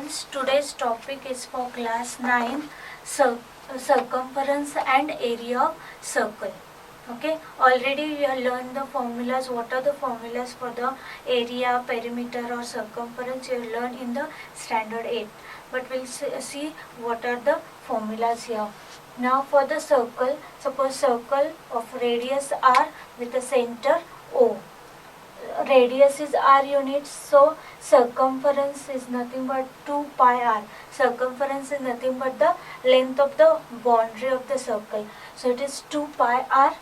students, today's topic is for class 9 circumference and area of circle. Okay, already we have learned the formulas. What are the formulas for the area, perimeter or circumference? You have learned in the standard 8, but we'll see what are the formulas here. Now for the circle, suppose circle of radius r with a center O. Radius is r units, so circumference is nothing but 2 pi r. Circumference is nothing but the length of the boundary of the circle. So it is 2 pi r,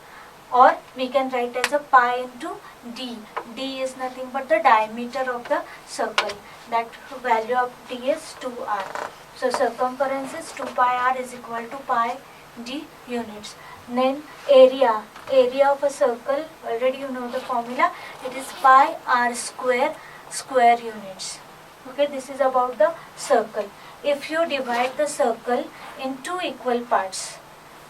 or we can write as a pi into d. D is nothing but the diameter of the circle. That value of d is 2r. So circumference is 2 pi r is equal to pi d units. Then area of a circle, already you know the formula, it is pi r square units. Okay, this is about the circle. If you divide the circle in two equal parts,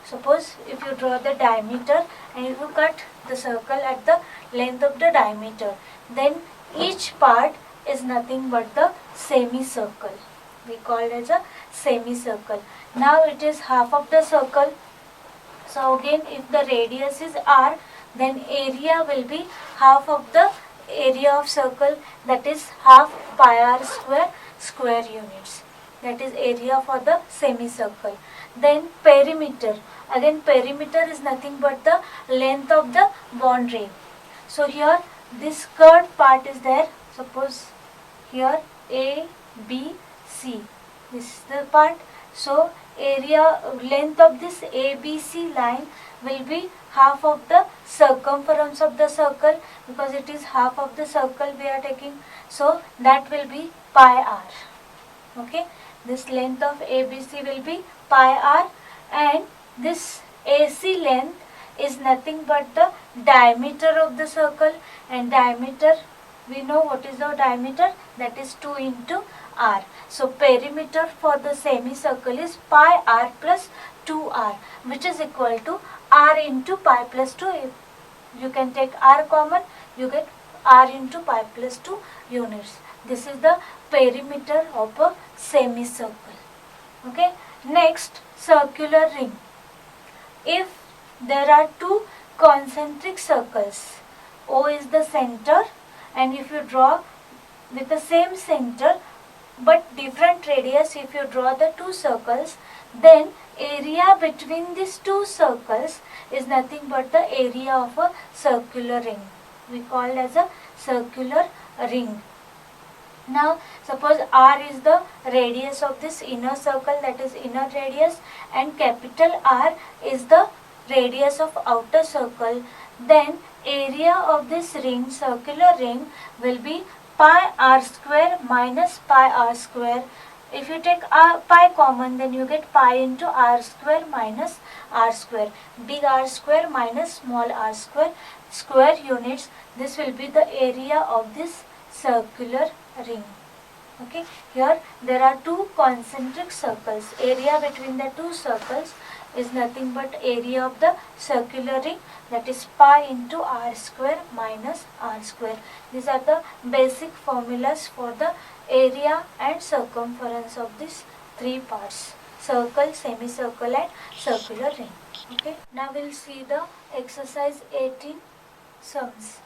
suppose if you draw the diameter and if you cut the circle at the length of the diameter, then each part is nothing but the semicircle. We call it as a semicircle. Now it is half of the circle. So again, if the radius is r, then area will be half of the area of circle, that is half pi r square units. That is area for the semicircle. Then perimeter. Again, perimeter is nothing but the length of the boundary. So here this curved part is there. Suppose here A, B, C. This is the part. So area, length of this ABC line will be half of the circumference of the circle, because it is half of the circle we are taking. So that will be pi r. Okay, this length of ABC will be pi r, and this AC length is nothing but the diameter of the circle, and diameter, we know what is the diameter, that is 2 into r. So perimeter for the semicircle is pi r plus 2r, which is equal to r into pi plus 2. If you can take r common, you get r into pi plus 2 units. This is the perimeter of a semicircle. Okay. Next, circular ring. If there are two concentric circles, O is the center, and if you draw with the same center but different radius, if you draw the two circles, then area between these two circles is nothing but the area of a circular ring. We call it as a circular ring. Now suppose r is the radius of this inner circle, that is inner radius, and capital R is the radius of outer circle, then area of this ring, circular ring, will be pi r square minus pi r square. If you take pi common, then you get pi into r square minus r square. Big R square minus small r square units. This will be the area of this circular ring. Okay, here there are two concentric circles. Area between the two circles is nothing but area of the circular ring, that is pi into r square minus r square. These are the basic formulas for the area and circumference of these three parts: circle, semicircle and circular ring. Okay, now we'll see the exercise 18 sums.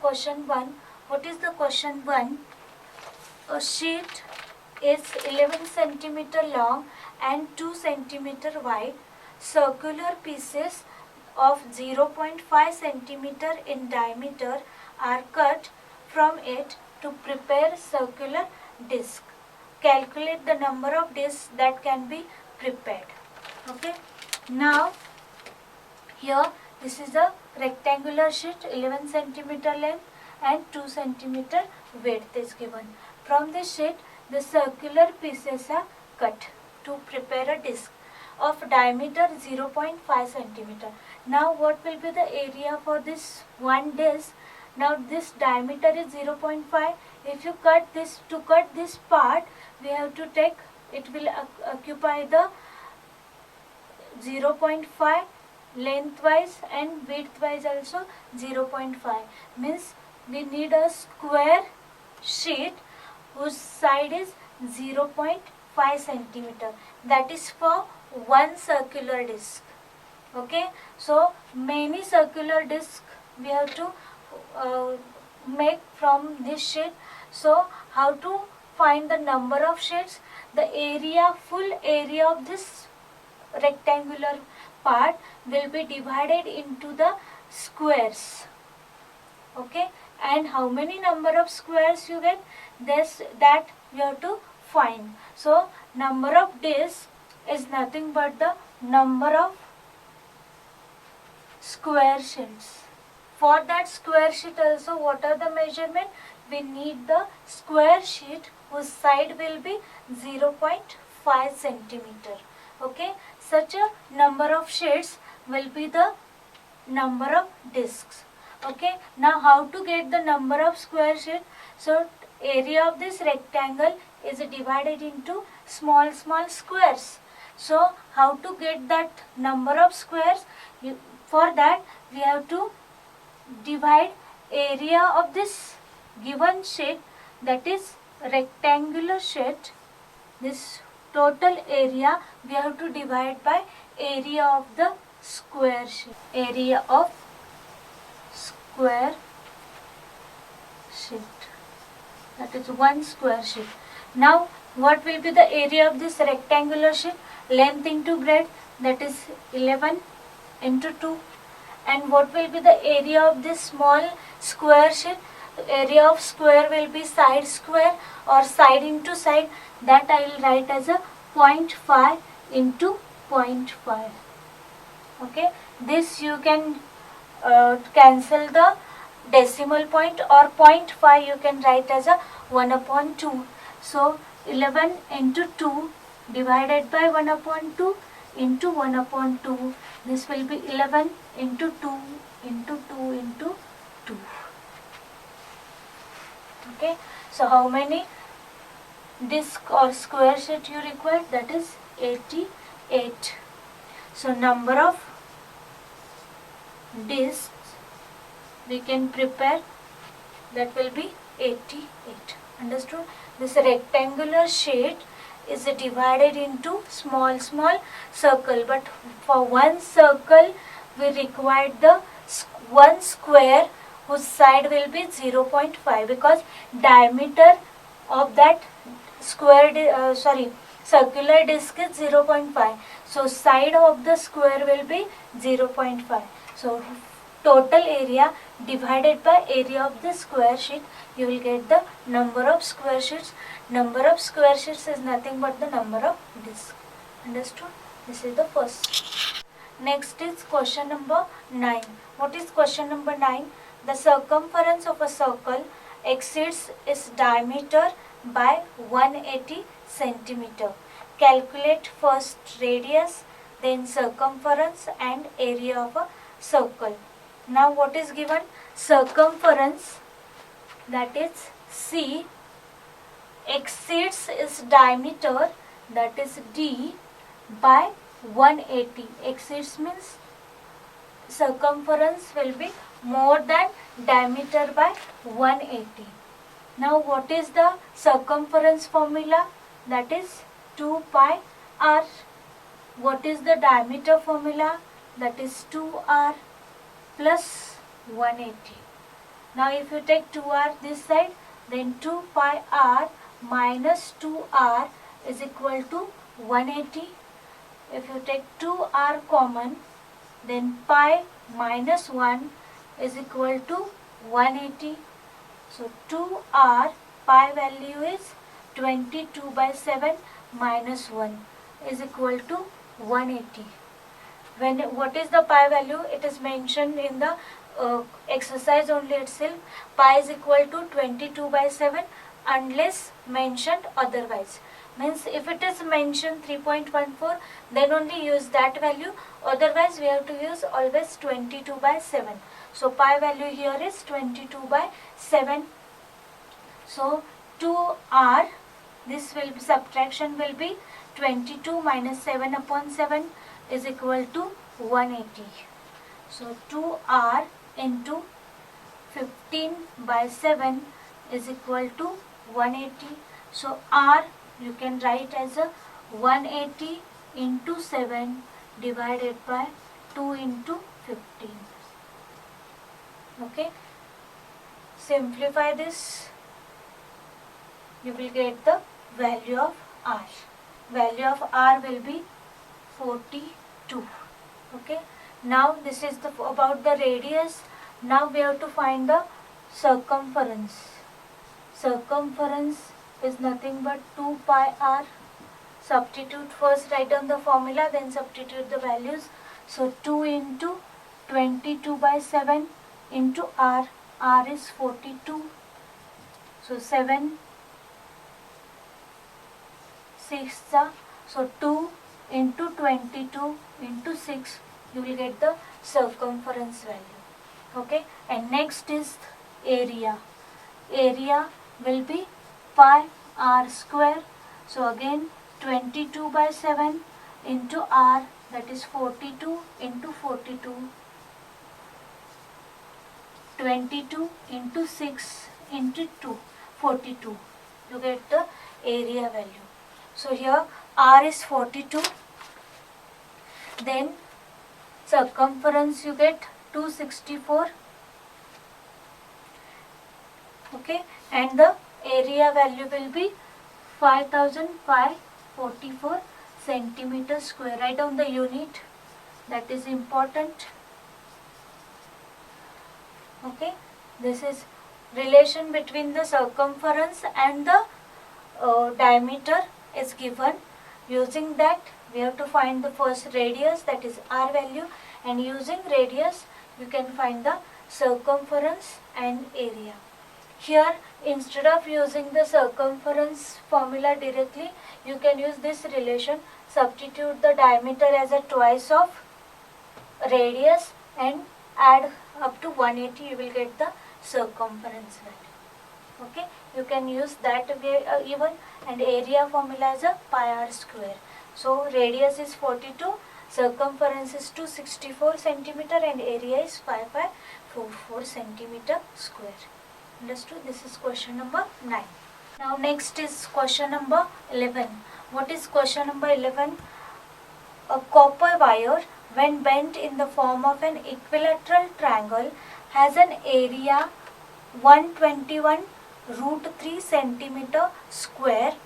Question 1. What is the question 1? A sheet is 11 centimeter long and 2 centimeter wide. Circular pieces of 0.5 centimeter in diameter are cut from it to prepare circular disc. Calculate the number of discs that can be prepared. Okay. Now here this is a rectangular sheet, 11 centimeter length and 2 centimeter width is given. From this sheet the circular pieces are cut to prepare a disc of diameter 0.5 centimeter. Now what will be the area for this one disc? Now this diameter is 0.5. If you cut this, to cut this part, we have to take, it will occupy the 0.5 lengthwise and widthwise also 0.5. Means we need a square sheet whose side is 0.5 centimeter. That is for one circular disc. Okay, so many circular discs we have to make from this sheet. So how to find the number of sheets? The area, full area of this rectangular part will be divided into the squares. Okay, and how many number of squares you get, this that you have to find. So number of discs is nothing but the number of square sheets. For that square sheet also, what are the measurement? We need the square sheet whose side will be 0.5 centimeter. Okay, such a number of sheets will be the number of discs. Okay, now how to get the number of square sheet? So area of this rectangle is divided into small squares. So how to get that number of squares? For that we have to divide area of this given sheet, that is rectangular sheet. This total area we have to divide by area of the square sheet. Area of square sheet, that is one square sheet. Now what will be the area of this rectangular sheet? Length into breadth, that is 11 into 2. And what will be the area of this small square sheet? Area of square will be side square or side into side, that I will write as a 0.5 into 0.5. Okay, this you can cancel the decimal point, or 0.5 you can write as a 1/2. So 11 into 2 divided by 1/2 into 1/2. This will be 11 into 2 into 2 into 2. Okay, so how many disc or square sheet you require? That is 88. So number of discs we can prepare, that will be 88. Understood? This rectangular sheet is divided into small circle, but for one circle we require the one square whose side will be 0.5, because diameter of that circular disc is 0.5. So side of the square will be 0.5. So total area divided by area of the square sheet, you will get the number of square sheets. Number of square sheets is nothing but the number of discs. Understood? This is the first. Next is question number 9. What is question number 9? The circumference of a circle exceeds its diameter by 180 centimeter. Calculate first radius, then circumference and area of a circle. Now what is given? Circumference, that is C, exceeds its diameter, that is D, by 180. Exceeds means circumference will be more than diameter by 180. Now what is the circumference formula? That is 2 pi r. What is the diameter formula? That is 2r plus 180. Now if you take 2r this side, then 2 pi r minus 2r is equal to 180. If you take 2r common, then pi minus 1 is equal to 180. So 2r, pi value is 22 by 7 minus 1 is equal to 180. What is the pi value? It is mentioned in the exercise only itself. Pi is equal to 22 by 7 unless mentioned otherwise. Means if it is mentioned 3.14, then only use that value. Otherwise we have to use always 22 by 7. So pi value here is 22 by 7. So 2r, this will be, subtraction will be 22 minus 7 upon 7 is equal to 180. So 2r into 15 by 7 is equal to 180. So r you can write as a 180 into 7 divided by 2 into 15. Okay, simplify this, you will get the value of r. Value of r will be 42. Okay, now this is about the radius. Now we have to find the circumference. Circumference is nothing but 2 pi r. Substitute first, write down the formula, then substitute the values. So 2 into 22 by 7 into r. R is 42. So 7 6 so 2 into 22 into 6, you will get the circumference value. Okay, and next is area. Area will be pi r square. So again 22 by 7 into r, that is 42 into 42. 22 into 6 into 2, 42. You get the area value. So here r is 42. Then circumference you get 264. Okay, and the area value will be 5544 centimeter square. Write down the unit, that is important. Okay, this is relation between the circumference and the diameter is given. Using that, we have to find the first radius, that is r value, and using radius you can find the circumference and area. Here, instead of using the circumference formula directly, you can use this relation. Substitute the diameter as a twice of radius and add up to 180, you will get the circumference value. Okay, you can use that way even, and area formula as a pi r square. So radius is 42, circumference is 264 centimeter, and area is 5544 centimeter square. Understood? This is question number 9. Now next is question number 11. What is question number 11? A copper wire, when bent in the form of an equilateral triangle, has an area 121√3 centimeter square.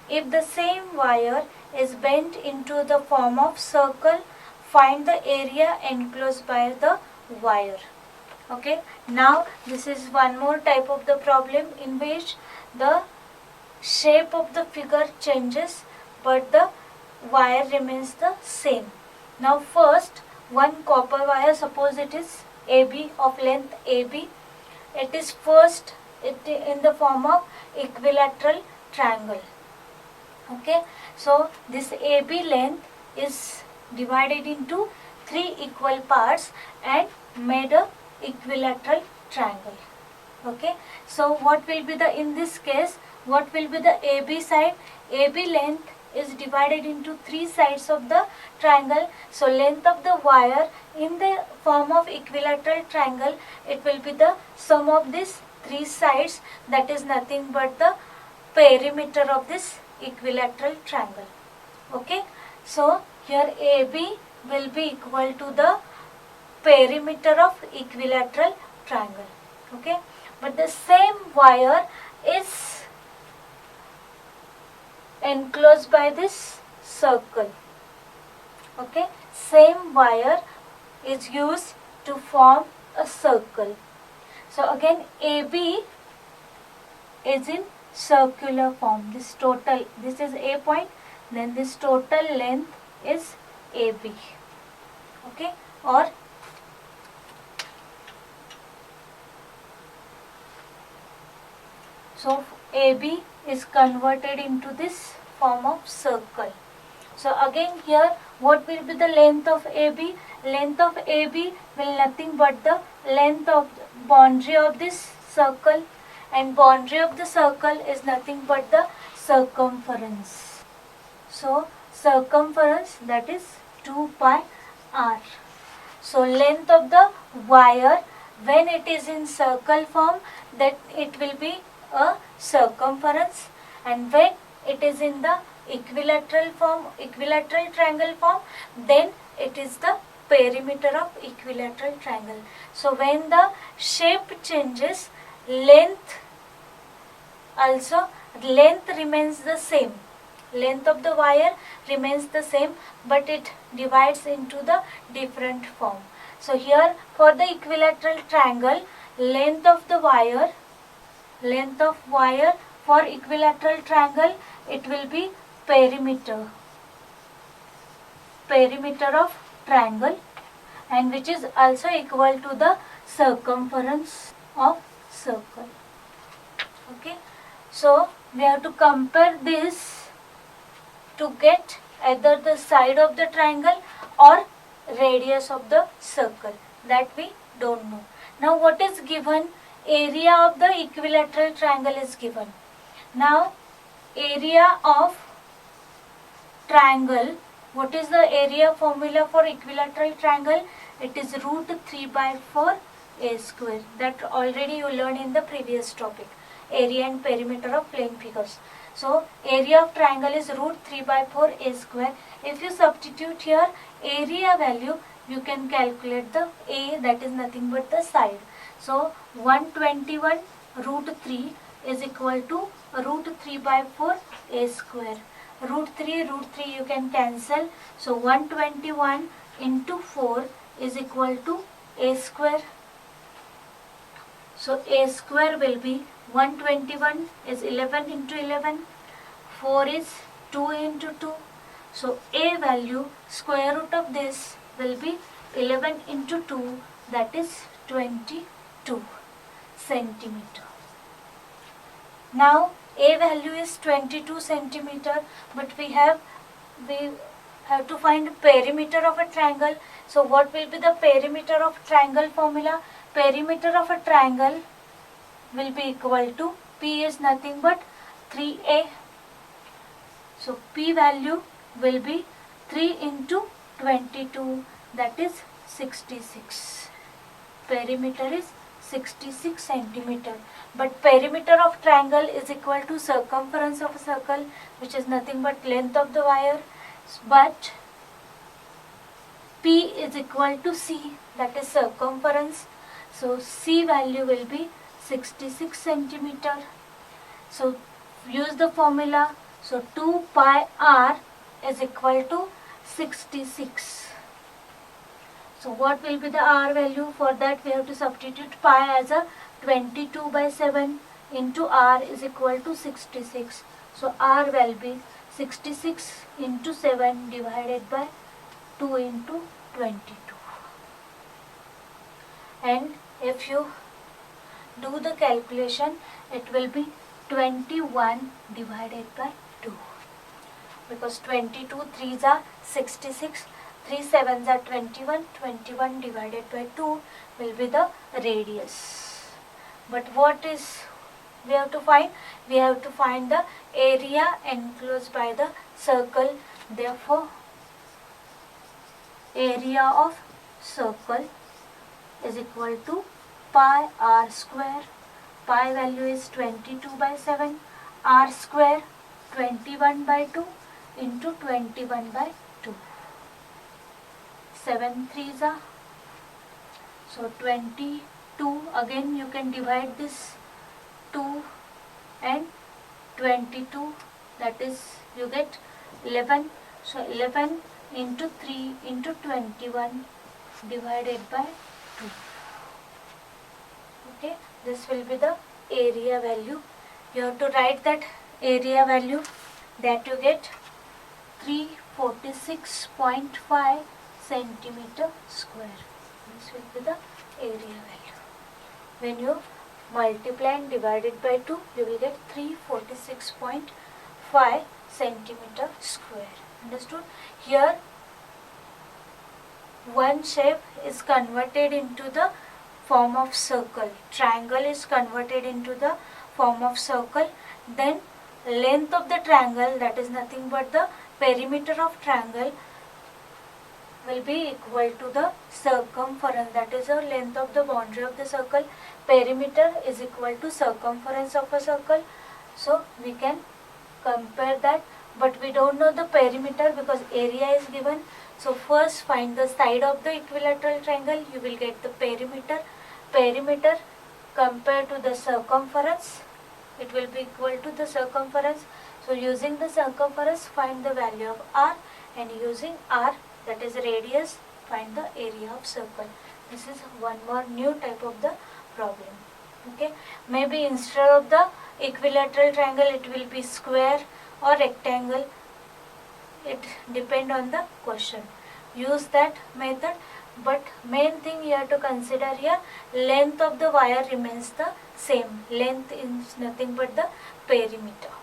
If the same wire is bent into the form of circle, find the area enclosed by the wire. Okay, now this is one more type of the problem in which the shape of the figure changes but the wire remains the same. Now first, one copper wire, suppose it is AB, of length AB. It is first in the form of equilateral triangle. Okay, so this AB length is divided into 3 equal parts and made a equilateral triangle. Okay, so what will be the, in this case, what will be the AB side? AB length is divided into 3 sides of the triangle. So length of the wire in the form of equilateral triangle, it will be the sum of these 3 sides, that is nothing but the perimeter of this equilateral triangle. Okay, so here AB will be equal to the perimeter of equilateral triangle. Okay, but the same wire is enclosed by this circle. Okay, same wire is used to form a circle. So again AB is in circular form. This total, this is A point, then this total length is AB. Okay, or so AB is converted into this form of circle. So again here, what will be the length of AB? Length of AB will nothing but the length of boundary of this circle, and boundary of the circle is nothing but the circumference. So circumference, that is 2 pi r. So length of the wire when it is in circle form, that it will be a circumference, and when it is in the equilateral form, equilateral triangle form, then it is the perimeter of equilateral triangle. So when the shape changes, length remains the same. Length of the wire remains the same, but it divides into the different form. So here for the equilateral triangle, length of wire for equilateral triangle, it will be perimeter of triangle, and which is also equal to the circumference of circle. Okay, so we have to compare this to get either the side of the triangle or radius of the circle, that we don't know. Now what is given? Area of the equilateral triangle is given. Now area of triangle, what is the area formula for equilateral triangle? It is root 3 by 4 a square. That already you learned in the previous topic, area and perimeter of plane figures. So area of triangle is root 3 by 4 a square. If you substitute here area value, you can calculate the a, that is nothing but the side. So 121 root 3 is equal to root 3 by 4 a square. Root 3 you can cancel. So 121 into 4 is equal to a square. So a square will be 121 is 11 into 11, 4 is 2 into 2. So a value, square root of this will be 11 into 2, that is 22 centimeter. Now a value is 22 centimeter, but we have to find perimeter of a triangle. So what will be the perimeter of triangle formula? Perimeter of a triangle will be equal to, P is nothing but 3a. So P value will be 3 into 22, that is 66. Perimeter is 66 centimeter. But perimeter of triangle is equal to circumference of a circle, which is nothing but length of the wire. But P is equal to C, that is circumference. So C value will be 66 centimeter. So use the formula. So 2 pi r is equal to 66. So what will be the r value? For that we have to substitute pi as a 22 by 7 into r is equal to 66. So r will be 66 into 7 divided by 2 into 22. And if you do the calculation, it will be 21 divided by 2. Because 22 3s are 66, 3 7s are 21, 21 divided by 2 will be the radius. But what is we have to find? We have to find the area enclosed by the circle. Therefore, area of circle is equal to pi r square. Pi value is 22 by 7, r square 21 by 2 into 21 by 2. 7 3s are, so 22. Again you can divide this 2 and 22, that is you get 11. So 11 into 3 into 21 divided by 2. Okay, this will be the area value. You have to write that area value, that you get 346.5 centimeter square. This will be the area value. When you multiply and divide it by 2, you will get 346.5 centimeter square. Understood? Here one shape is converted into the form of circle. Triangle is converted into the form of circle. Then length of the triangle, that is nothing but the perimeter of triangle, will be equal to the circumference, that is the length of the boundary of the circle. Perimeter is equal to circumference of a circle. So we can compare that, but we don't know the perimeter because area is given. So first find the side of the equilateral triangle, you will get the perimeter. Perimeter compared to the circumference, it will be equal to the circumference. So using the circumference, find the value of r, and using r, that is radius, find the area of circle. This is one more new type of the problem. Okay, maybe instead of the equilateral triangle it will be square or rectangle. It depend on the question. Use that method, but main thing you have to consider here, length of the wire remains the same. Length is nothing but the perimeter.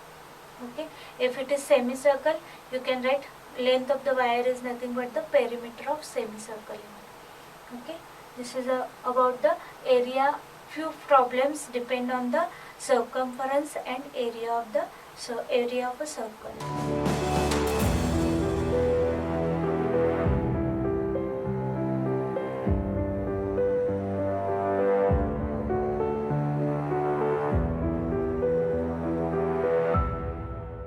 Okay, if it is semicircle, you can write length of the wire is nothing but the perimeter of semicircle. Okay, this is about the area. Few problems depend on the circumference and area of a circle.